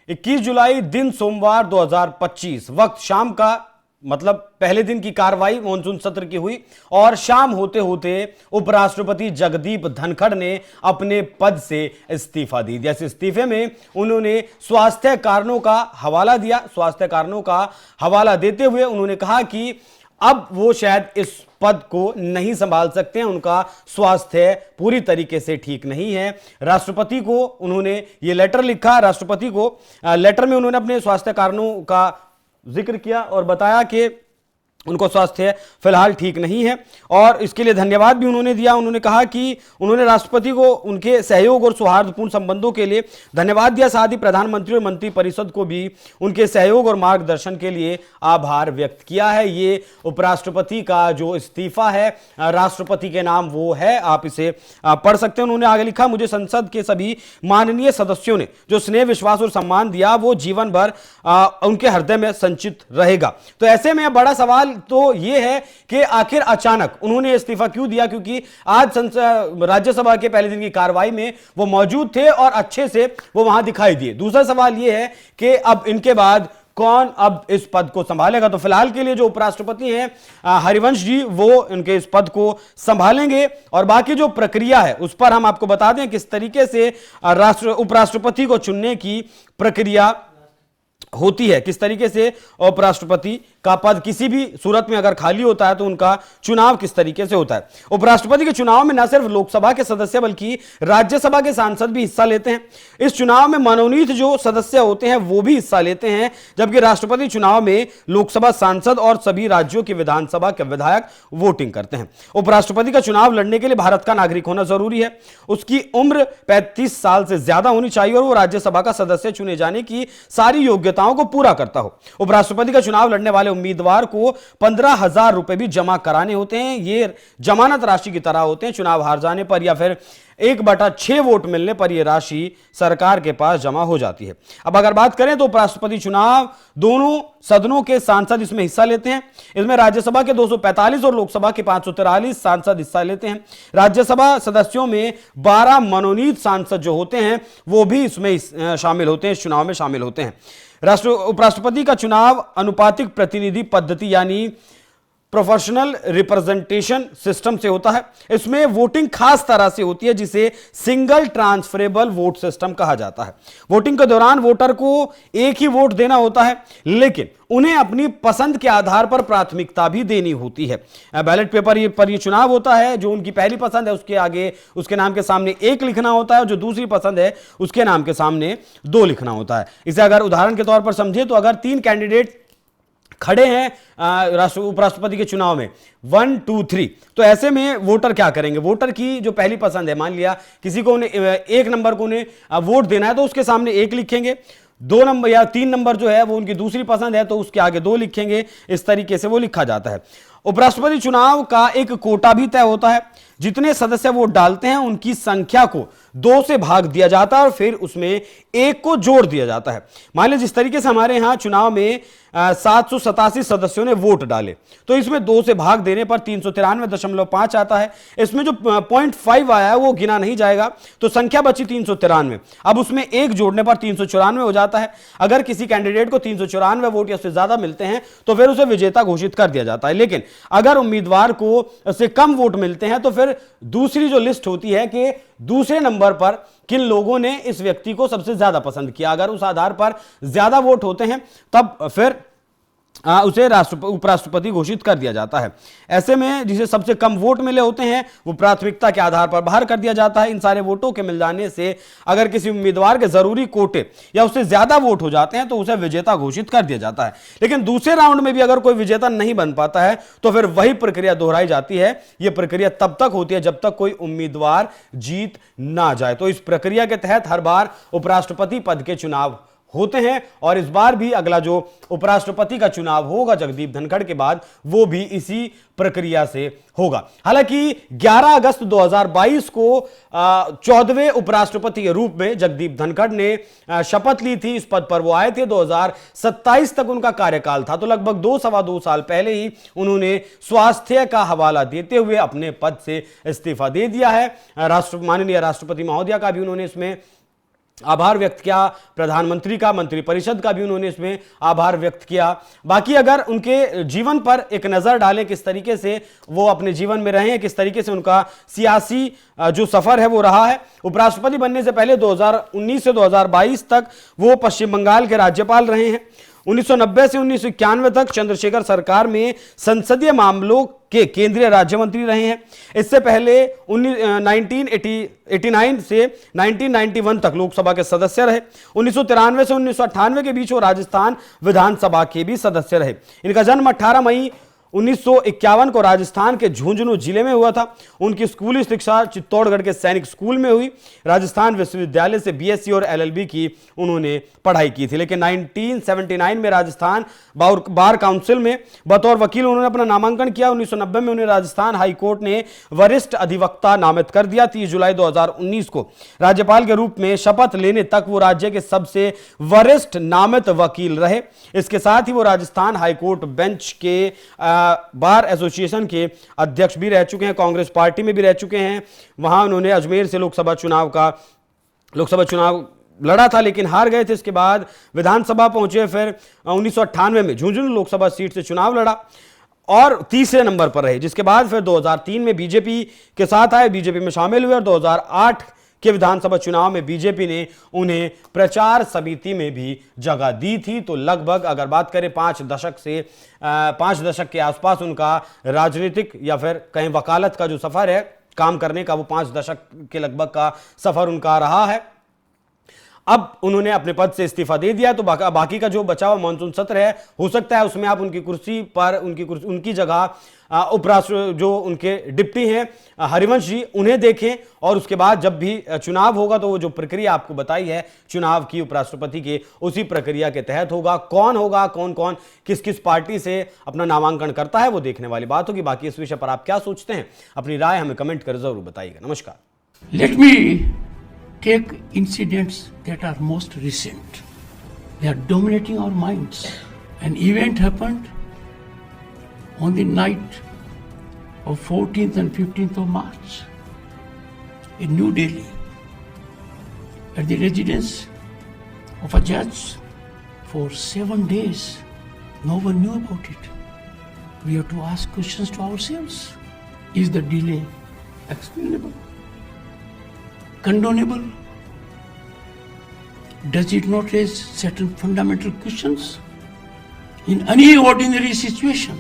21 जुलाई दिन सोमवार 2025 वक्त शाम का, मतलब पहले दिन की कार्रवाई मॉनसून सत्र की हुई और शाम होते होते उपराष्ट्रपति जगदीप धनखड़ ने अपने पद से इस्तीफा दी। जैसे इस्तीफे में उन्होंने स्वास्थ्य कारणों का हवाला दिया। स्वास्थ्य कारणों का हवाला देते हुए उन्होंने कहा कि अब वो शायद इस पद को नहीं संभाल सकते हैं, उनका स्वास्थ्य पूरी तरीके से ठीक नहीं है। राष्ट्रपति को उन्होंने ये लेटर लिखा। राष्ट्रपति को लेटर में उन्होंने अपने स्वास्थ्य कारणों का जिक्र किया और बताया कि उनको स्वास्थ्य फिलहाल ठीक नहीं है और इसके लिए धन्यवाद भी उन्होंने दिया। उन्होंने कहा कि उन्होंने राष्ट्रपति को उनके सहयोग और सौहार्दपूर्ण संबंधों के लिए धन्यवाद दिया। साथ ही प्रधानमंत्री और मंत्रिपरिषद को भी उनके सहयोग और मार्गदर्शन के लिए आभार व्यक्त किया है। ये उपराष्ट्रपति का जो इस्तीफा है राष्ट्रपति के नाम वो है, आप इसे पढ़ सकते हैं। उन्होंने आगे लिखा, मुझे संसद के सभी माननीय सदस्यों ने जो स्नेह, विश्वास और सम्मान दिया वो जीवन भर उनके हृदय में संचित रहेगा। तो ऐसे में बड़ा सवाल तो यह है कि आखिर अचानक उन्होंने इस्तीफा क्यों दिया, क्योंकि आज राज्यसभा के पहले दिन की कार्रवाई में वो मौजूद थे और अच्छे से वो वहां दिखाई दिए। दूसरा सवाल यह है कि अब इनके बाद कौन अब इस पद को संभालेगा। तो फिलहाल के लिए जो उपराष्ट्रपति हैं हरिवंश जी, वो इनके इस पद को संभालेंगे और बाकी जो प्रक्रिया है उस पर हम आपको बता दें किस तरीके से उपराष्ट्रपति को चुनने की प्रक्रिया होती है, किस तरीके से उपराष्ट्रपति का पद किसी भी सूरत में अगर खाली होता है तो उनका चुनाव किस तरीके से होता है। उपराष्ट्रपति के चुनाव में न सिर्फ लोकसभा के सदस्य बल्कि राज्यसभा के सांसद भी हिस्सा लेते हैं। इस चुनाव में मनोनीत जो सदस्य होते हैं वो भी हिस्सा लेते हैं, जबकि राष्ट्रपति चुनाव में लोकसभा सांसद और सभी राज्यों की विधानसभा के विधायक वोटिंग करते हैं। उपराष्ट्रपति का चुनाव लड़ने के लिए भारत का नागरिक होना जरूरी है, उसकी उम्र 35 साल से ज्यादा होनी चाहिए और वो राज्यसभा का सदस्य चुने जाने की सारी योग्यताओं को पूरा करता हो। उपराष्ट्रपति का चुनाव लड़ने वाले उम्मीदवार को 15,000 रुपए भी जमा कराने होते हैं। ये जमानत राशि की तरह होते हैं। चुनाव हार जाने पर या फिर 1/6 वोट मिलने पर यह राशि सरकार के पास जमा हो जाती है। अब अगर बात करें तो उपराष्ट्रपति चुनाव दोनों सदनों के सांसद इसमें हिस्सा लेते हैं। इसमें राज्यसभा के 245 और लोकसभा के 543 सांसद हिस्सा लेते हैं। राज्यसभा सदस्यों में 12 मनोनीत सांसद जो होते हैं वो भी इसमें शामिल होते हैं, इस चुनाव में शामिल होते हैं। उपराष्ट्रपति का चुनाव अनुपातिक प्रतिनिधि पद्धति यानी प्रोफेशनल रिप्रेजेंटेशन सिस्टम से होता है। इसमें वोटिंग खास तरह से होती है जिसे सिंगल ट्रांसफरेबल वोट सिस्टम कहा जाता है। वोटिंग के दौरान वोटर को एक ही वोट देना होता है, लेकिन उन्हें अपनी पसंद के आधार पर प्राथमिकता भी देनी होती है। बैलेट पेपर पर यह चुनाव होता है। जो उनकी पहली पसंद है उसके आगे उसके नाम के सामने 1 लिखना होता है और जो दूसरी पसंद है उसके नाम के सामने 2 लिखना होता है। इसे अगर उदाहरण के तौर पर समझे तो अगर 3 कैंडिडेट खड़े हैं उपराष्ट्रपति के चुनाव में 1, 2, 3, तो ऐसे में वोटर क्या करेंगे। वोटर की जो पहली पसंद है, मान लिया किसी को उन्हें 1 नंबर को उन्हें वोट देना है तो उसके सामने 1 लिखेंगे। 2 नंबर या 3 नंबर जो है वो उनकी दूसरी पसंद है तो उसके आगे 2 लिखेंगे। इस तरीके से वो लिखा जाता है। उपराष्ट्रपति चुनाव का एक कोटा भी तय होता है। जितने सदस्य वोट डालते हैं उनकी संख्या को 2 से भाग दिया जाता है और फिर उसमें 1 को जोड़ दिया जाता है। मान लीजिए जिस तरीके से हमारे यहां चुनाव में 787 सदस्यों ने वोट डाले तो इसमें 2 से भाग देने पर 393.5 आता है। इसमें जो 0.5 आया है वो गिना नहीं जाएगा, तो संख्या बची 393। अब उसमें 1 जोड़ने पर 394 हो जाता है। अगर किसी कैंडिडेट को 394 वोट या उससे ज्यादा मिलते हैं तो फिर उसे विजेता घोषित कर दिया जाता है। लेकिन अगर उम्मीदवार को उससे कम वोट मिलते हैं तो फिर दूसरी जो लिस्ट होती है कि दूसरे नंबर पर किन लोगों ने इस व्यक्ति को सबसे ज्यादा पसंद किया, अगर उस आधार पर ज्यादा वोट होते हैं तब फिर उसे उपराष्ट्रपति घोषित कर दिया जाता है। ऐसे में जिसे सबसे कम वोट मिले होते हैं वो प्राथमिकता के आधार पर बाहर कर दिया जाता है। इन सारे वोटों के मिल जाने से अगर किसी उम्मीदवार के जरूरी कोटे या उससे ज्यादा वोट हो जाते हैं तो उसे विजेता घोषित कर दिया जाता है। लेकिन दूसरे राउंड में भी अगर कोई विजेता नहीं बन पाता है तो फिर वही प्रक्रिया दोहराई जाती है। यह प्रक्रिया तब तक होती है जब तक कोई उम्मीदवार जीत ना जाए। तो इस प्रक्रिया के तहत हर बार उपराष्ट्रपति पद के चुनाव होते हैं और इस बार भी अगला जो उपराष्ट्रपति का चुनाव होगा जगदीप धनखड़ के बाद वो भी इसी प्रक्रिया से होगा। हालांकि 11 अगस्त 2022 को 14वें उपराष्ट्रपति के रूप में जगदीप धनखड़ ने शपथ ली थी। इस पद पर वो आए थे। 2027 तक उनका कार्यकाल था, तो लगभग 2-2.25 साल पहले ही उन्होंने स्वास्थ्य का हवाला देते हुए अपने पद से इस्तीफा दे दिया है। माननीय राष्ट्रपति महोदया का भी उन्होंने इसमें आभार व्यक्त किया, प्रधानमंत्री का, मंत्रिपरिषद का भी उन्होंने इसमें आभार व्यक्त किया। बाकी अगर उनके जीवन पर एक नजर डालें, किस तरीके से वो अपने जीवन में रहे हैं, किस तरीके से उनका सियासी जो सफर है वो रहा है। उपराष्ट्रपति बनने से पहले 2019 से 2022 तक वो पश्चिम बंगाल के राज्यपाल रहे हैं। 1990 से 1991 तक चंद्रशेखर सरकार में संसदीय मामलों के केंद्रीय राज्य मंत्री रहे हैं। इससे पहले 1989 से 1991 तक लोकसभा के सदस्य रहे। 1993 से 1998 के बीच वो राजस्थान विधानसभा के भी सदस्य रहे। इनका जन्म 18 मई 1951 को राजस्थान के झुंझुनू जिले में हुआ था। उनकी स्कूली शिक्षा चित्तौड़गढ़ के सैनिक स्कूल में हुई। राजस्थान विश्वविद्यालय से बीएससी और एलएलबी की उन्होंने पढ़ाई की थी। लेकिन 1979 में राजस्थान बार काउंसिल में बतौर वकील उन्होंने अपना नामांकन किया। 1990 में उन्हें राजस्थान हाईकोर्ट ने वरिष्ठ अधिवक्ता नामित कर दिया। 30 जुलाई 2019 को राज्यपाल के रूप में शपथ लेने तक वो राज्य के सबसे वरिष्ठ नामित वकील रहे। इसके साथ ही वो राजस्थान हाईकोर्ट बेंच के बार एसोसिएशन के अध्यक्ष भी रह चुके हैं। कांग्रेस पार्टी में भी रह चुके हैं। वहां उन्होंने अजमेर से लोकसभा चुनाव लड़ा था, लेकिन हार गए थे। इसके बाद विधानसभा पहुंचे, फिर 1998 में झुंझुनू लोकसभा सीट से चुनाव लड़ा और तीसरे नंबर पर रहे। जिसके बाद फिर 2003 में बीजेपी के साथ आए, बीजेपी में शामिल हुए और 2008 के विधानसभा चुनाव में बीजेपी ने उन्हें प्रचार समिति में भी जगह दी थी। तो लगभग अगर बात करें 5 दशक के आसपास उनका राजनीतिक या फिर कहीं वकालत का जो सफर है, काम करने का, वो 5 दशक के लगभग का सफर उनका रहा है। अब उन्होंने अपने पद से इस्तीफा दे दिया, तो बाकी का जो बचा हुआ मानसून सत्र है, हो सकता है उसमें आप उनकी कुर्सी पर उनकी जगह उपराष्ट्र जो उनके डिप्टी हैं हरिवंश जी, उन्हें देखें। और उसके बाद जब भी चुनाव होगा तो वो जो प्रक्रिया आपको बताई है चुनाव की उपराष्ट्रपति के, उसी प्रक्रिया के तहत होगा। कौन कौन किस किस पार्टी से अपना नामांकन करता है, वो देखने वाली बात होगी। बाकी इस विषय पर आप क्या सोचते हैं, अपनी राय हमें कमेंट कर जरूर बताइएगा। नमस्कार। Let me take incidents that are most recent. They are dominating our minds. An event happened on the night of 14th and 15th of March in New Delhi at the residence of a judge. For 7 days, no one knew about it. We have to ask questions to ourselves. Is the delay explainable? Condonable? Does it not raise certain fundamental questions? In any ordinary situation,